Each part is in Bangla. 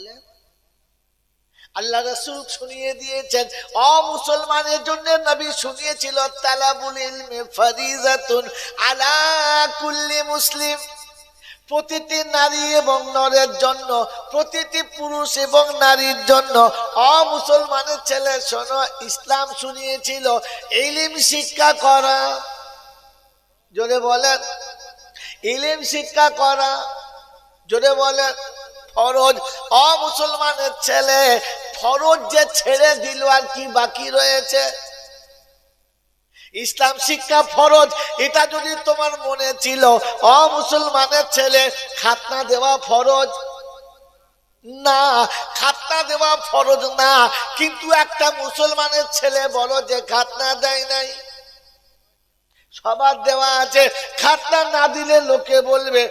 বলেন, আল্লাহ রাসূল শুনিয়ে দিয়েছেন, মুসলমানের জন্য নবী শুনিয়েছিল, তালাবুল ইলমি ফারিজাতুন আলা কুল্লি মুসলিম। প্রতিটি নারী এবং নরের জন্য, প্রতিটি পুরুষ এবং নারীর জন্য, মুসলমানের ছেলে শোনো, ইসলাম শুনিয়েছিল ইলম শিক্ষা করা। জোরে বলেন, ইলম শিক্ষা করা। জোরে বলেন, ফরজ। মুসলমানের ছেলে ফরজ যে ছেড়ে দিল, আর কি বাকি রয়েছে? ইসলাম শিক্ষা ফরজ, এটা যদি তোমার মনে ছিল, মুসলমানের ছেলে খাতনা দেওয়া ফরজ না, খাতনা দেওয়া ফরজ না, কিন্তু একটা মুসলমানের ছেলে বলো যে খাতনা দেয় নাই। সবার দেওয়া আছে, খাতনা না দিলে লোকে বলবে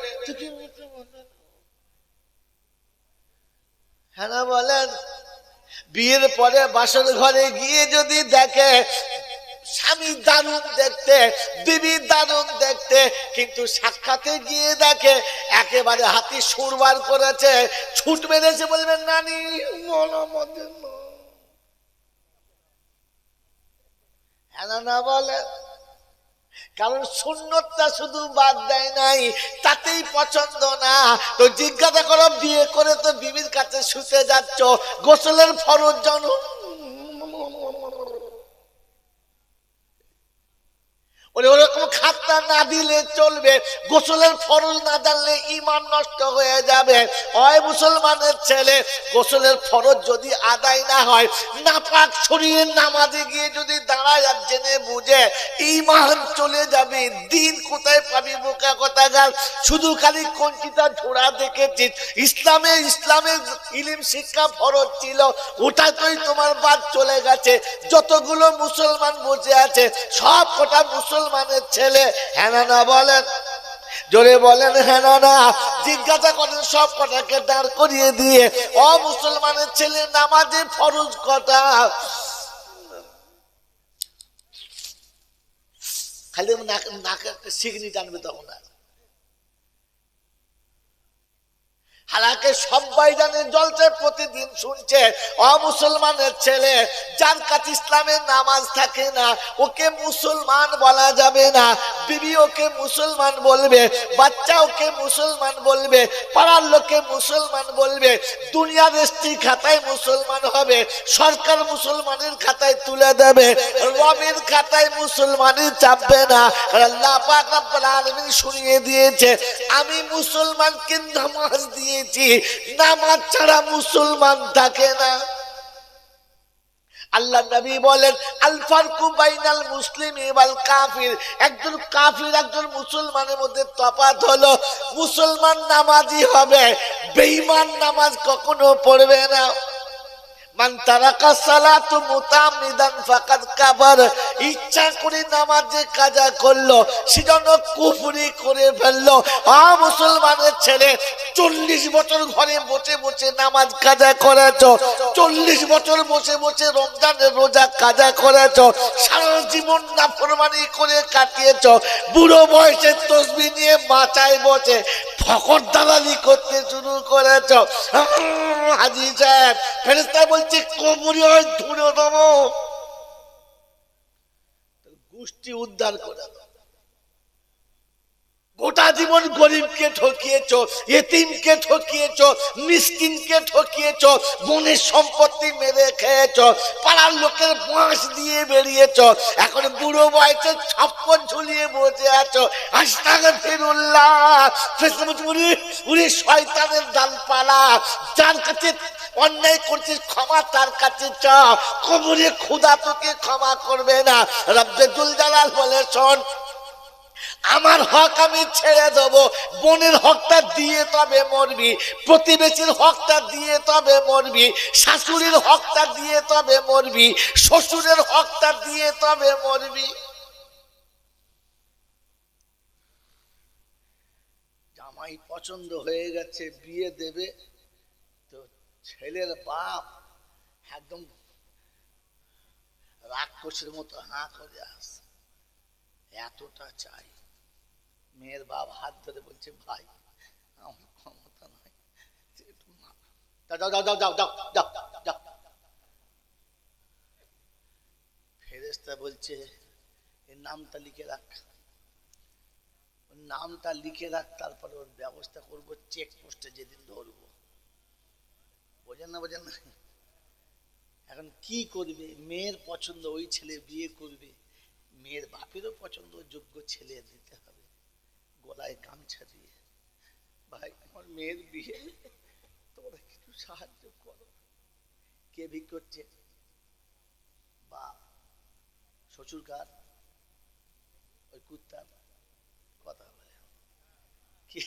হ্যাঁ না বলেন। বিয়ের পরে বাসর ঘরে গিয়ে যদি দেখে স্বামী দারুণ দেখতে, বিবি দারুণ দেখতে, কিন্তু সাক্ষাতে গিয়ে দেখে একেবারে হাতি সুরবার করেছে, ছুট মেরেছে, বলবেন নানি হ্যাঁ না বলে। কারণ সুন্নতটা শুধু বাদ দেয় নাই, তাতেই পছন্দ না। তো জিজ্ঞাসা করো, বিয়ে করে তো বিবির কাছে শুতে যাচ্ছ, গোসলের ফরজ জানো? ওরকম খাতনা না দিলে চলবে, গোসলের ফরজ না জানলে ঈমান নষ্ট হয়ে যাবে। মুসলমানের ছেলে গোসলের ফরজ যদি আদায় না হয়, নাপাক শরীরে নামাজে গিয়ে যদি দাঁড়ায় আর জেনে বুঝে, ঈমান চলে যাবে। দিন কোথায় পাবি বোকা কথাকার? শুধু খালি কঞ্চিতা ঝোড়া দেখেছিস। ইসলামের ইলম শিক্ষা ফরজ ছিল, ওটাতেই তোমার বাদ চলে গেছে। যতগুলো মুসলমান বসে আছে সব কটা মুসলমানের ছেলে, হ্যাঁ না বলেন? জোরে বলেন হ্যাঁ না। জিজ্ঞাসা করেন সব কটাকে দাঁড় করিয়ে দিয়ে, মুসলমানের ছেলে নামাজে ফরজ কটা? খালি নাকে সিগনি টানবে তখন। হালাকে সবাই জানে, জলছে, প্রতিদিন শুনছে, মুসলমানের ছেলে যার কাছে ইসলামের নামাজ থাকে না, ওকে মুসলমান বলা যাবে না। বিবি ওকে মুসলমান বলবে, বাচ্চা ওকে মুসলমান বলবে, পাড়ার লোকে মুসলমান বলবে, দুনিয়ার রেজিস্ট্রি খাতায় মুসলমান হবে, সরকার মুসলমানের খাতায় তুলে দেবে, রবের খাতায় মুসলমানের চাপবে না। আল্লাহ পাক রব্বুল আলামিন শুনিয়ে দিয়েছে, আমি মুসলমানকে নামাজ দিয়ে, নামাজ ছাড়া মুসলমান থাকে না। আল্লাহ নবী বলেন, আল ফারকু বাইনাল মুসলিমি ওয়াল কাফির, একজন কাফির একজন মুসলমানের মধ্যে তফাৎ হলো, মুসলমান নামাজি হবে, বেঈমান নামাজ কখনো পড়বে না। মান তারাকা সালাতু মুতাআম্মিদান ফাকাদ কাফার, ইচ্ছা করে নামাজে কাজা করলো, সেজন্য কুফরি করে ফেললো। মুসলমানের ছেলে 40 বছর ঘরে বসে বসে নামাজ কাজা করেছো, 40 বছর বসে বসে রমজানের রোজা কাজা করেছো, সারা জীবন নাফরমানি করে কাটিয়েছো, বুড়ো বয়সে তসবিহ নিয়ে মাচায় বসে ফকর দালালি করতে শুরু করেছ। হাজী সাহেব, ফেরেশতা বলছে কবরে হয় ধুলো দেবো, গোষ্ঠী উদ্ধার করে দাও। গোটা জীবন গরিবকে ঠকিয়েছ, এতিমকে ঠকিয়েছ, মিসকিনকে ঠকিয়েছ, বোনের সম্পত্তি মেরে খেয়েছ, পাড়ার লোকের বাঁশ দিয়ে বেরিয়েছ, এখন বুড়ো বয়সে ছাপ্পন ঝুলিয়ে বসে আছো। আস্তাগফিরুল্লাহ, উনি শয়তানের ডালপালা, যার কাছে অন্যায় করছিস ক্ষমা তার কাছে চা, কবরে খোদা তোকে ক্ষমা করবে না। রব্বে জুল জালাল বলে, শোন, আমার হক আমি ছেড়ে দেব, বোনের হকটা দিয়ে তবে মরবি, প্রতিবেশীর হকটা দিয়ে তবে মরবি, শাশুড়ির হকটা দিয়ে তবে মরবি, শ্বশুরের হকটা দিয়ে তবে মরবি। জামাই পছন্দ হয়ে গেছে, বিয়ে দেবে, তো ছেলের বাপ একদম রাক্ষসের মতো হাঁ করে আসে, এতটা চাই। মেয়ের বাপ হাত ধরে বলছে, ভাই আমার ক্ষমতা নাই, একটু না, যাও যাও যাও যাও যাও যাও যাও। ফেরেশতা বলছে এর নামটা লিখে রাখ, নামটা লিখে রাখ, তারপরে ওর ব্যবস্থা করবো, চেক পোস্টে যেদিন ধরবো। বোঝেন না, বোঝেন না? এখন কি করবে, মেয়ের পছন্দ, ওই ছেলে বিয়ে করবে, মেয়ের বাপেরও পছন্দ যোগ্য ছেলে দিতে হবে, গলায় গামছা দিয়ে। ভাই আমার মেয়ের বিয়ে, তোমরা কিছু সাহায্য করো। কে ভিক করছে? বাপ। শ্বশুর কার? ওই কুত্তার। কথা বলে কি